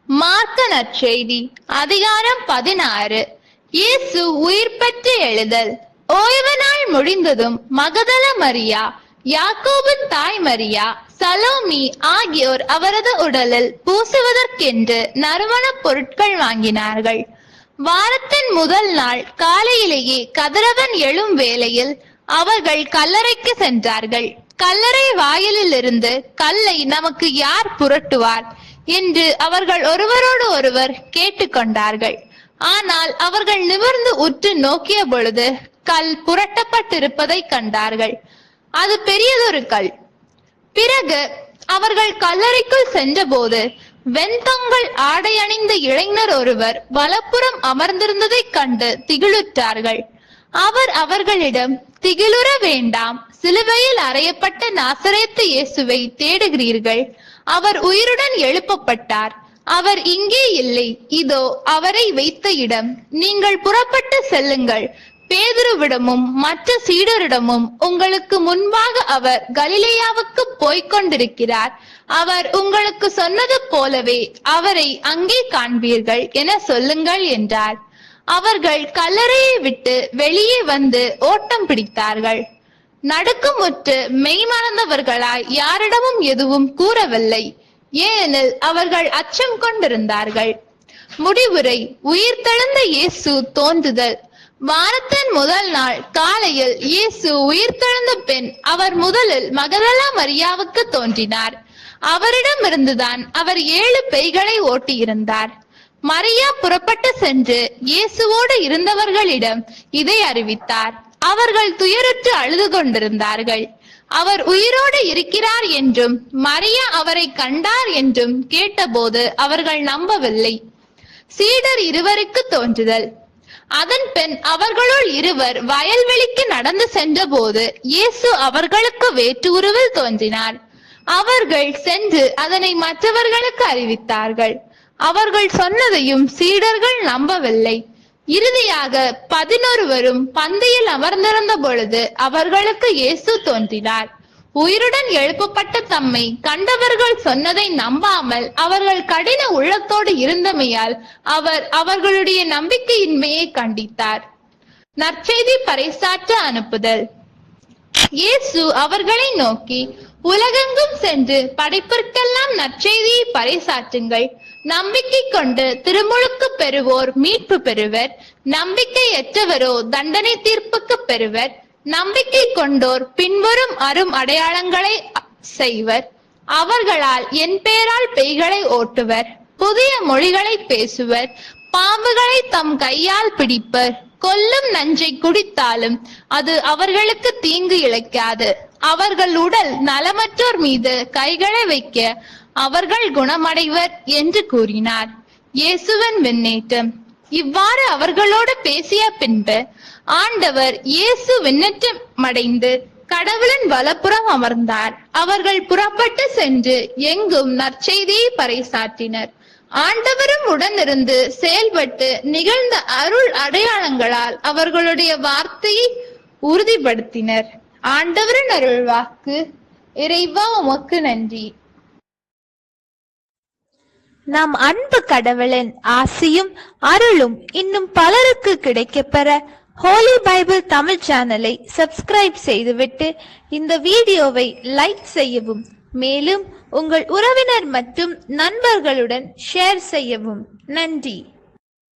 மார்க்க நற்செய்தி அதிகாரம் 16. இயேசு உயிர் பெற்று எழுதல். ஓய்வு நாள் முடிந்ததும் மகதல மரியா, யாக்கோபின் தாய் மரியா, சலோமி ஆகியோர் அவரது உடலில் பூசுவதற்கென்று நறுமணப் பொருட்கள் வாங்கினார்கள். வாரத்தின் முதல் நாள் காலையிலேயே கதிரவன் எழும் வேளையில் அவர்கள் கல்லறைக்கு சென்றார்கள். கல்லறை வாயிலில் இருந்து கல்லை நமக்கு யார் புரட்டுவார் என்று அவர்கள் ஒருவரோடு ஒருவர் கேட்டுக்கொண்டார்கள். ஆனால் அவர்கள் நிமிர்ந்து உற்று நோக்கிய பொழுது கல் புரட்டப்பட்டிருப்பதை கண்டார்கள். அது பெரியதொரு கல். பிறகு அவர்கள் கல்லறைக்குள் சென்றபோது வெண்தொங்கல் ஆடை அணிந்த இளைஞர் ஒருவர் வலப்புறம் அமர்ந்திருந்ததைக் கண்டு திகிலுற்றார்கள். அவர் அவர்களிடம், திகிலுற வேண்டாம், சிலுவையில் அறையப்பட்ட நாசரேத்து இயேசுவை தேடுகிறீர்கள். அவர் உயிருடன் எழுப்பப்பட்டார். அவர் இங்கே இல்லை. இதோ அவரை வைத்த இடம். நீங்கள் புறப்பட்டு செல்லுங்கள். பேதுருவிடமும் மற்ற சீடரிடமும் உங்களுக்கு முன்பாக அவர் கலிலேயாவுக்கு போய்கொண்டிருக்கிறார். அவர் உங்களுக்கு சொன்னது போலவே அவரை அங்கே காண்பீர்கள் என சொல்லுங்கள் என்றார். அவர்கள் கல்லறையை விட்டு வெளியே வந்து ஓட்டம் பிடித்தார்கள். நடுக்கமுற்று மெய்மறந்தவர்களாய் யாரிடமும் எதுவும் கூறவில்லை, ஏனெனில் அவர்கள் அச்சம் கொண்டிருந்தார்கள். முடிவுரை. உயிர்த்தெழுந்த இயேசு தோன்றுதல். வாரத்தின் முதல் நாள் காலையில் இயேசு உயிர்த்தெழுந்த பின் அவர் முதலில் மகதலா மரியாவுக்கு தோன்றினார். அவரிடமிருந்துதான் அவர் 7 பேய்களை ஓட்டியிருந்தார். மரியா புறப்பட்டு சென்று இயேசுவோடு இருந்தவர்களிடம் இதை அறிவித்தார். அவர்கள் துயருற்று அழுது கொண்டிருந்தார்கள். அவர் உயிரோடு இருக்கிறார் என்றும் மரியா அவரை கண்டார் என்றும் கேட்டபோது அவர்கள் நம்பவில்லை. சீடர் 2 தோன்றுதல். அதன் பின் அவர்களுள் 2 வயல்வெளிக்கு நடந்து சென்ற போது இயேசு அவர்களுக்கு வேற்று உருவில் தோன்றினார். அவர்கள் சென்று அதனை மற்றவர்களுக்கு அறிவித்தார்கள். அவர்கள் சொன்னதையும் சீடர்கள் நம்பவில்லை. இறுதியாக 11 பந்தியில் அமர்ந்திருந்த பொழுது அவர்களுக்கு இயேசு தோன்றினார். உயிருடன் எழுப்பப்பட்ட தம்மை கண்டவர்கள் சொன்னதை நம்பாமல் அவர்கள் கடின உள்ளத்தோடு இருந்தமையால் அவர் அவர்களுடைய நம்பிக்கையின்மையை கண்டித்தார். நற்செய்தி பறைசாற்ற அனுப்புதல். இயேசு அவர்களை நோக்கி, உலகெங்கும் சென்று படைப்பிற்கெல்லாம் நற்செய்தியை பறைசாற்றுங்கள். நம்பிக்கை கொண்டு திருமுழுக்கு பெறுவோர் மீட்பு பெறுவர். நம்பிக்கையற்றவரோ தண்டனை தீர்ப்புக்கு பெறுவர். நம்பிக்கை கொண்டோர் பின்வரும் அரும் அடையாளங்களை செய்வர். அவர்களால் என் பெயரால் பேய்களை ஓட்டுவர். புதிய மொழிகளை பேசுவர். பாம்புகளை தம் கையால் பிடிப்பர். கொல்லும் நஞ்சை குடித்தாலும் அது அவர்களுக்கு தீங்கு இழைக்காது. அவர்கள் உடல் நலமற்றோர் மீது கைகளை வைக்க அவர்கள் குணமடைவர் என்று கூறினார். இயேசுவின் விண்ணேற்றம். இவ்வாறு அவர்களோடு பேசிய பின்பு ஆண்டவர் இயேசு விண்ணேற்றமடைந்து கடவுளின் வலப்புறம் அமர்ந்தார். அவர்கள் புறப்பட்டு சென்று எங்கும் நற்செய்தியை பறைசாற்றினர். ஆண்டவரும் உடனிருந்து செயல்பட்டு நிகழ்ந்த அருள் அடையாளங்களால் அவர்களுடைய வார்த்தையை உறுதிப்படுத்தினர். ஆண்டவரின் அருள் வாக்கு. இறைவா உமக்கு நன்றி. நம் அன்பு கடவுளின் ஆசியும் அருளும் இன்னும் பலருக்கு கிடைக்கப்பெற ஹோலி பைபிள் தமிழ் சேனலை சப்ஸ்கிரைப் செய்துவிட்டு இந்த வீடியோவை லைக் செய்யவும், மேலும் உங்கள் உறவினர் மற்றும் நண்பர்களுடன் ஷேர் செய்யவும். நன்றி.